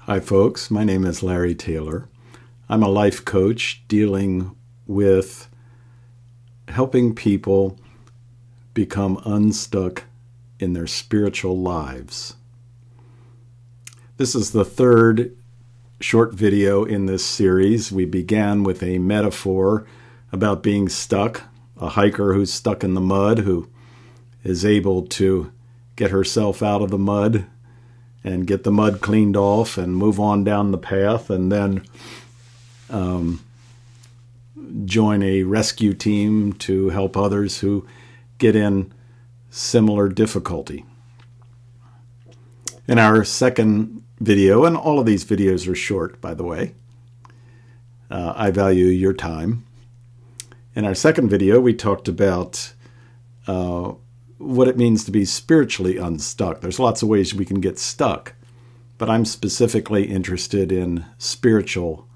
Hi folks, my name is Larry Taylor. I'm a life coach dealing with helping people become unstuck in their spiritual lives. This is the third short video in this series. We began with a metaphor about being stuck, a hiker who's stuck in the mud, who is able to get herself out of the mud and get the mud cleaned off and move on down the path, and then join a rescue team to help others who get in similar difficulty. In our second video, and all of these videos are short, by the way, I value your time. In our second video, we talked about what it means to be spiritually unstuck. There's lots of ways we can get stuck, but I'm specifically interested in spiritual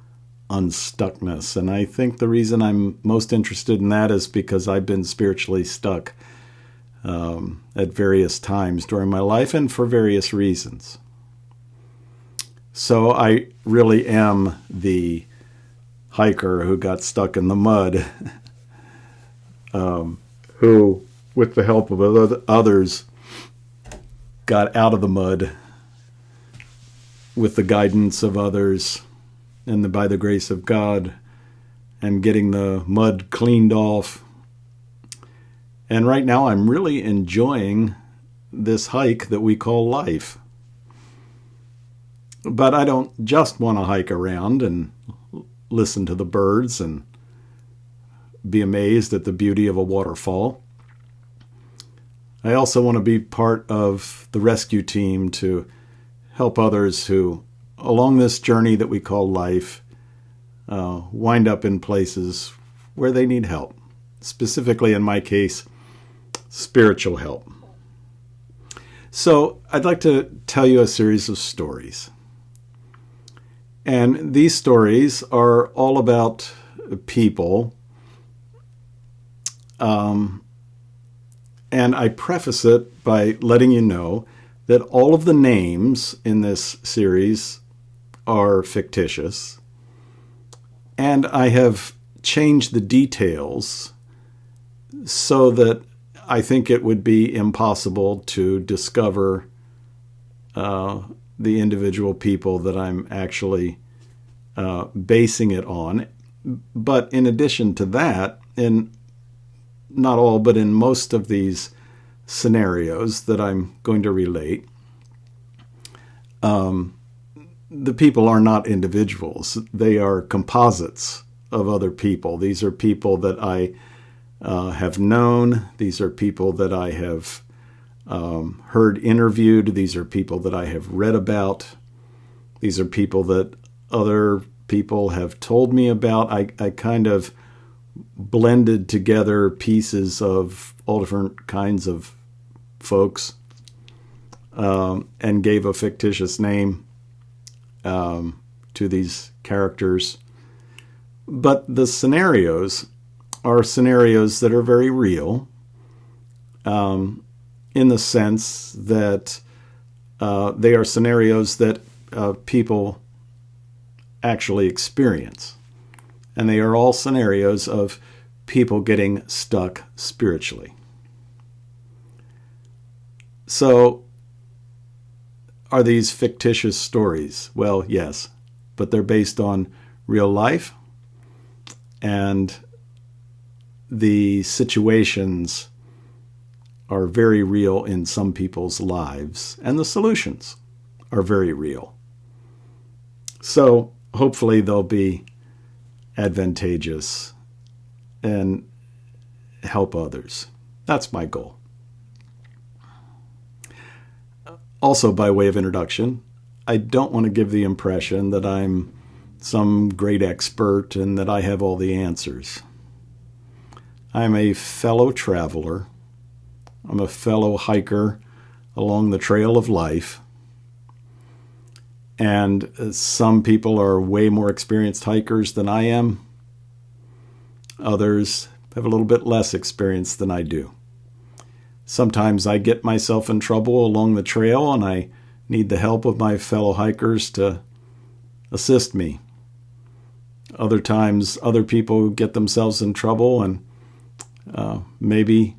unstuckness. And I think the reason I'm most interested in that is because I've been spiritually stuck at various times during my life and for various reasons. So I really am the hiker who got stuck in the mud, who, with the help of others, got out of the mud with the guidance of others and by the grace of God, and getting the mud cleaned off. And right now I'm really enjoying this hike that we call life. But I don't just want to hike around and listen to the birds and be amazed at the beauty of a waterfall. I also want to be part of the rescue team to help others who, along this journey that we call life, wind up in places where they need help. Specifically, in my case, spiritual help. So I'd like to tell you a series of stories. And these stories are all about people. And I preface it by letting you know that all of the names in this series are fictitious. And I have changed the details so that I think it would be impossible to discover the individual people that I'm actually basing it on. But in addition to that, not all, but in most of these scenarios that I'm going to relate, the people are not individuals. They are composites of other people. These are people that I have known. These are people that I have heard interviewed. These are people that I have read about. These are people that other people have told me about. I kind of blended together pieces of all different kinds of folks and gave a fictitious name to these characters. But the scenarios are scenarios that are very real, in the sense that they are scenarios that people actually experience. And they are all scenarios of people getting stuck spiritually. So, are these fictitious stories? Well, yes, but they're based on real life, and the situations are very real in some people's lives, and the solutions are very real. So, hopefully they'll be advantageous and help others. That's my goal. Also, by way of introduction, I don't want to give the impression that I'm some great expert and that I have all the answers. I'm a fellow traveler. I'm a fellow hiker along the trail of life. And some people are way more experienced hikers than I am. Others have a little bit less experience than I do. Sometimes I get myself in trouble along the trail and I need the help of my fellow hikers to assist me. Other times, other people get themselves in trouble, and maybe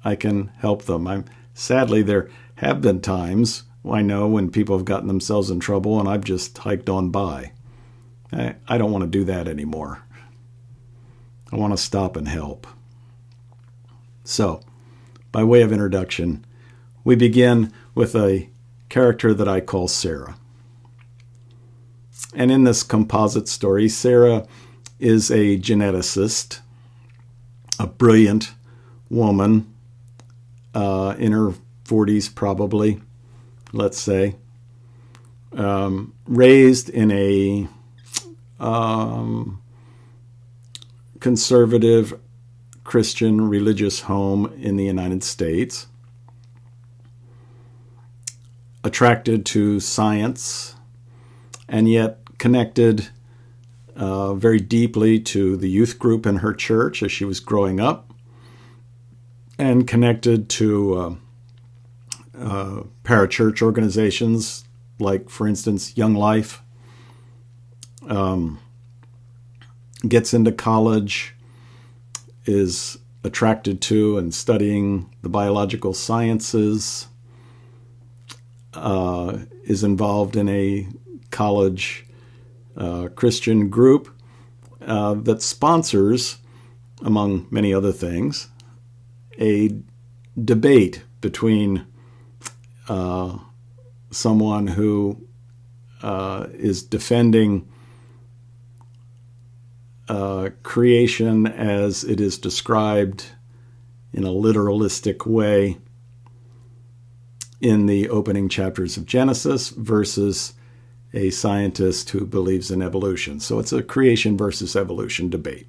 I can help them. Sadly, there have been times I know when people have gotten themselves in trouble, and I've just hiked on by. I don't want to do that anymore. I want to stop and help. So, by way of introduction, we begin with a character that I call Sarah. And in this composite story, Sarah is a geneticist, a brilliant woman, in her 40s probably, let's say, raised in a conservative Christian religious home in the United States, attracted to science, and yet connected very deeply to the youth group in her church as she was growing up, and connected to parachurch organizations like, for instance, Young Life. Gets into college, is attracted to and studying the biological sciences, is involved in a college Christian group that sponsors, among many other things, a debate between someone who is defending creation as it is described in a literalistic way in the opening chapters of Genesis versus a scientist who believes in evolution. So it's a creation versus evolution debate.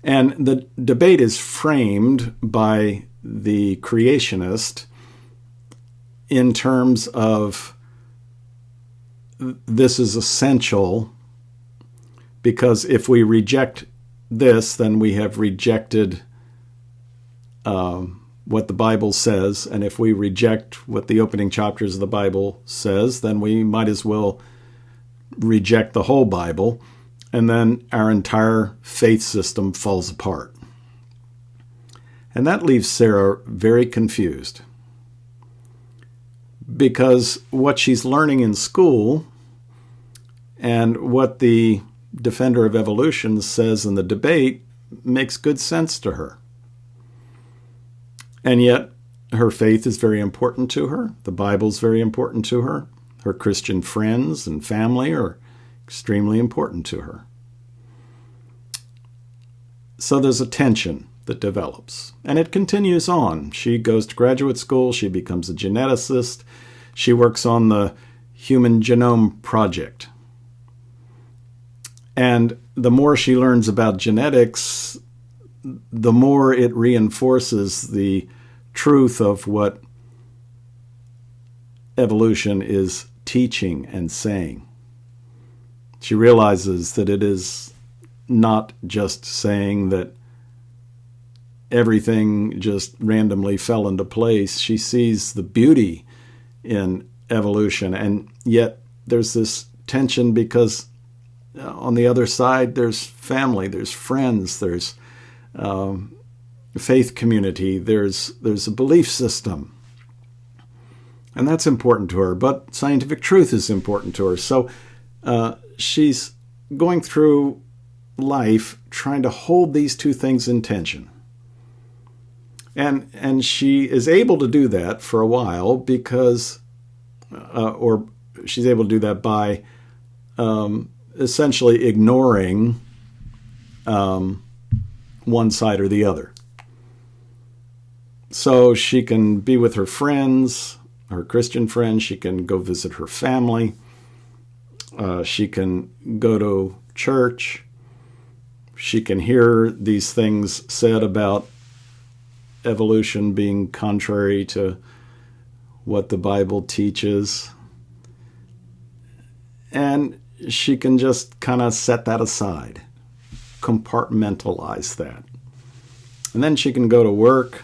And the debate is framed by the creationist in terms of this is essential because if we reject this, then we have rejected what the Bible says. And if we reject what the opening chapters of the Bible says, then we might as well reject the whole Bible. And then our entire faith system falls apart. And that leaves Sarah very confused. Because what she's learning in school and what the defender of evolution says in the debate makes good sense to her. And yet her faith is very important to her. The Bible's very important to her. Her Christian friends and family are extremely important to her. So there's a tension that develops. And it continues on. She goes to graduate school. She becomes a geneticist. She works on the Human Genome Project. And the more she learns about genetics, the more it reinforces the truth of what evolution is teaching and saying. She realizes that it is not just saying that everything just randomly fell into place. She sees the beauty in evolution, and yet there's this tension because on the other side there's family, there's friends, there's faith community, there's a belief system, and that's important to her. But scientific truth is important to her. So she's going through life trying to hold these two things in tension. And she is able to do that for a while because, or she's able to do that by essentially ignoring one side or the other. So she can be with her friends, her Christian friends. She can go visit her family. She can go to church. She can hear these things said about evolution being contrary to what the Bible teaches. And she can just kind of set that aside, compartmentalize that. And then she can go to work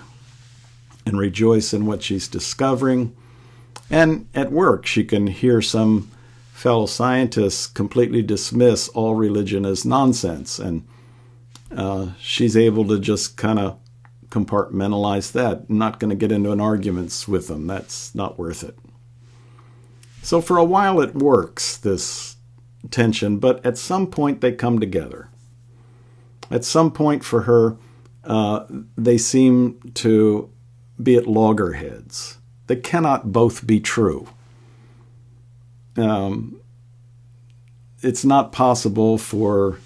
and rejoice in what she's discovering. And at work, she can hear some fellow scientists completely dismiss all religion as nonsense. And she's able to just kind of compartmentalize that. I'm not going to get into an argument with them. That's not worth it. So for a while it works, this tension, but at some point they come together. At some point for her, they seem to be at loggerheads. They cannot both be true. It's not possible for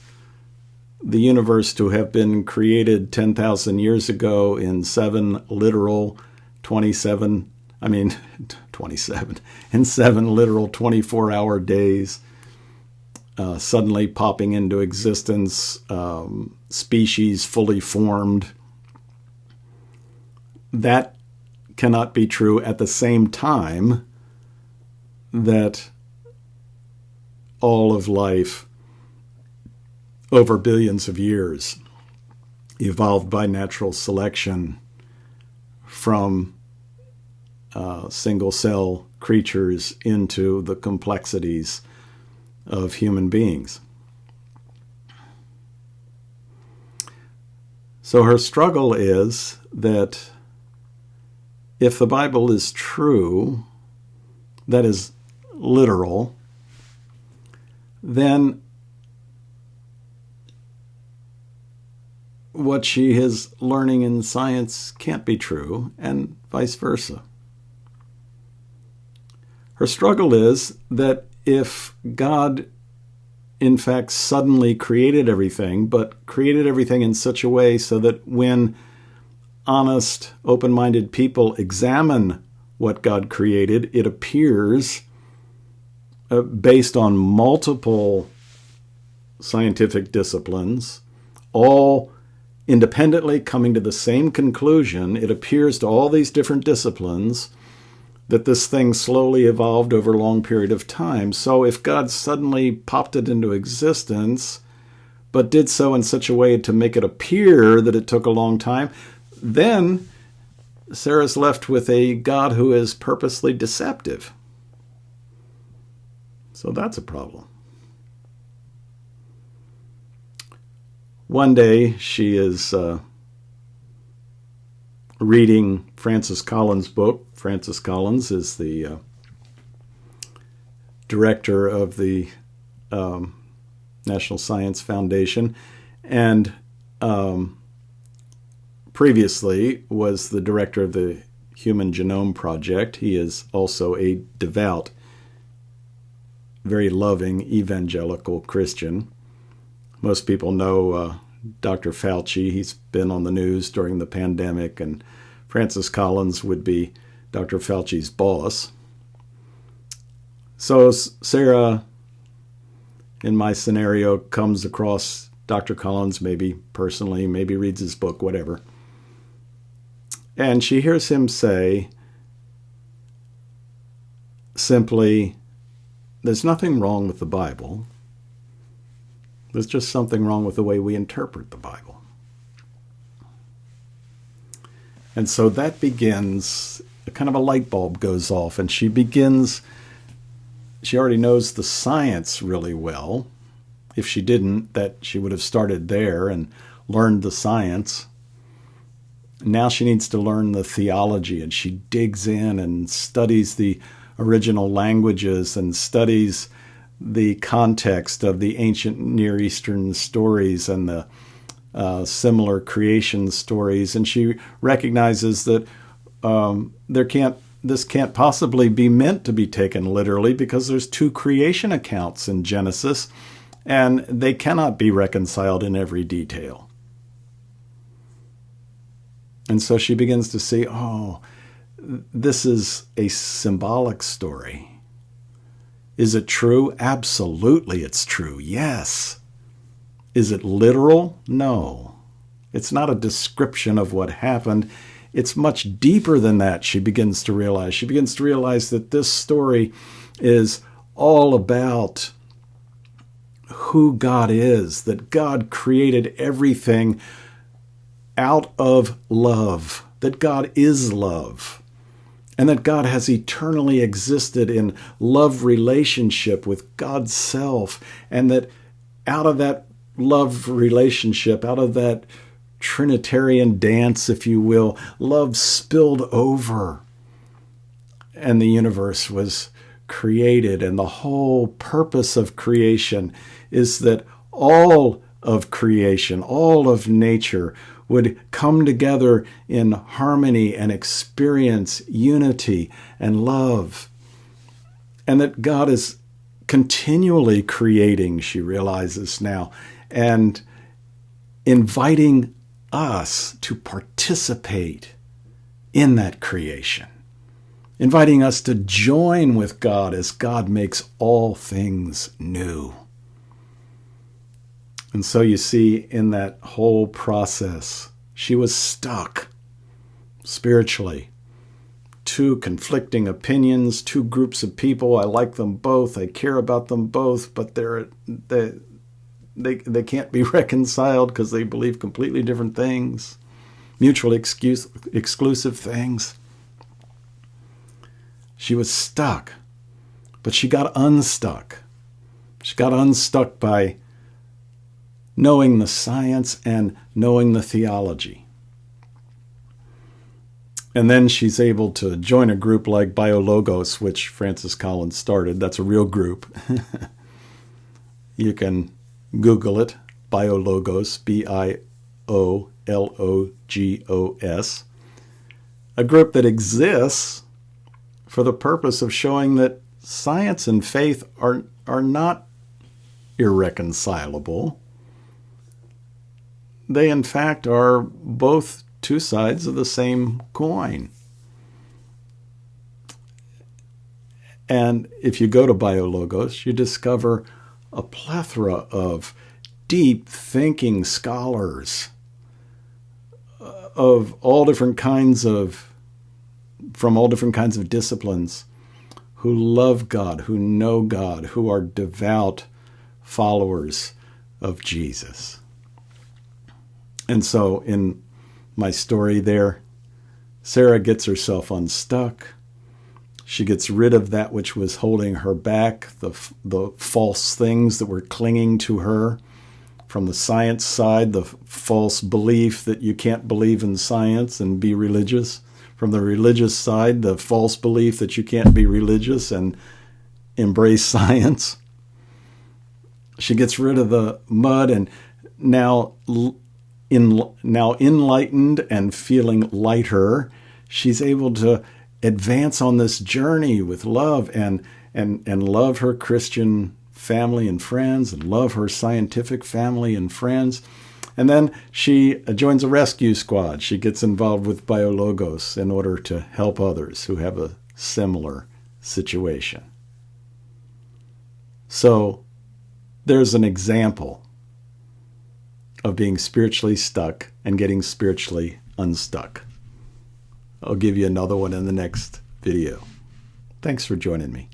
the universe to have been created 10,000 years ago in 7 literal 24-hour days, suddenly popping into existence, species fully formed. That cannot be true at the same time that all of life over billions of years evolved by natural selection from single-cell creatures into the complexities of human beings. So her struggle is that if the Bible is true, that is literal, then what she is learning in science can't be true, and vice versa. Her struggle is that if God, in fact, suddenly created everything, but created everything in such a way so that when honest, open-minded people examine what God created, it appears, based on multiple scientific disciplines, all independently coming to the same conclusion, it appears to all these different disciplines that this thing slowly evolved over a long period of time. So if God suddenly popped it into existence, but did so in such a way to make it appear that it took a long time, then Sarah's left with a God who is purposely deceptive. So that's a problem. One day she is reading Francis Collins' book. Francis Collins is the director of the National Science Foundation, and previously was the director of the Human Genome Project. He is also a devout, very loving evangelical Christian. Most people know Dr. Fauci. He's been on the news during the pandemic, and Francis Collins would be Dr. Fauci's boss. So Sarah, in my scenario, comes across Dr. Collins, maybe personally, maybe reads his book, whatever. And she hears him say simply, there's nothing wrong with the Bible. There's just something wrong with the way we interpret the Bible. And so that begins, kind of a light bulb goes off, and she already knows the science really well. If she didn't, that she would have started there and learned the science. Now she needs to learn the theology, and she digs in and studies the original languages and studies the context of the ancient Near Eastern stories and the similar creation stories. And she recognizes that this can't possibly be meant to be taken literally, because there's 2 creation accounts in Genesis, and they cannot be reconciled in every detail. And so she begins to see, this is a symbolic story. Is it true? Absolutely it's true. Yes. Is it literal? No. It's not a description of what happened. It's much deeper than that, she begins to realize. She begins to realize that this story is all about who God is, that God created everything out of love, that God is love. and that God has eternally existed in love relationship with God's self, and that out of that love relationship, out of that Trinitarian dance, if you will, love spilled over, and the universe was created. And the whole purpose of creation is that all of creation, all of nature, would come together in harmony and experience unity and love. And that God is continually creating, she realizes now, and inviting us to participate in that creation, inviting us to join with God as God makes all things new. And so you see, in that whole process, she was stuck spiritually. Two conflicting opinions, two groups of people. I like them both. I care about them both, but they can't be reconciled because they believe completely different things, mutually exclusive things. She was stuck, but she got unstuck. She got unstuck by knowing the science and knowing the theology. And then she's able to join a group like BioLogos, which Francis Collins started. That's a real group. You can Google it, BioLogos, BIOLOGOS. A group that exists for the purpose of showing that science and faith are not irreconcilable. They, in fact, are both two sides of the same coin. And if you go to BioLogos, you discover a plethora of deep thinking scholars of all different kinds of, from all different kinds of disciplines, who love God, who know God, who are devout followers of Jesus. And so in my story there, Sarah gets herself unstuck. She gets rid of that which was holding her back, the false things that were clinging to her. From the science side, the false belief that you can't believe in science and be religious. From the religious side, the false belief that you can't be religious and embrace science. She gets rid of the mud, and now enlightened and feeling lighter, she's able to advance on this journey with love and love her Christian family and friends and love her scientific family and friends. And then she joins a rescue squad. She gets involved with BioLogos in order to help others who have a similar situation. So there's an example of being spiritually stuck and getting spiritually unstuck. I'll give you another one in the next video. Thanks for joining me.